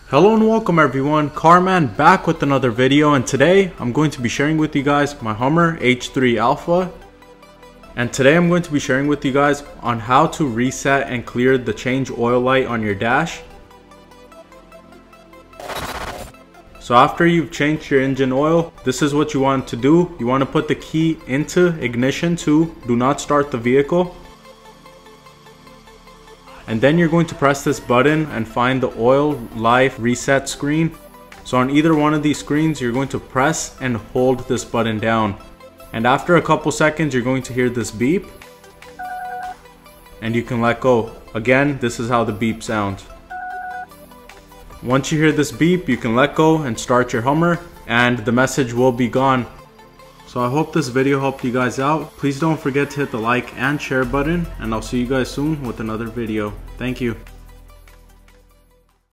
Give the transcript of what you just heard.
Hello and welcome everyone, CarMAN back with another video, and today I'm going to be sharing with you guys my Hummer H3 Alpha. And today I'm going to be sharing with you guys on how to reset and clear the change oil light on your dash. So after you've changed your engine oil, this is what you want to do. You want to put the key into ignition to do not start the vehicle. And then you're going to press this button and find the oil life reset screen. So on either one of these screens, you're going to press and hold this button down. And after a couple seconds, you're going to hear this beep. And you can let go. Again, this is how the beep sounds. Once you hear this beep, you can let go and start your Hummer, and the message will be gone. So I hope this video helped you guys out. Please don't forget to hit the like and share button, and I'll see you guys soon with another video. Thank you.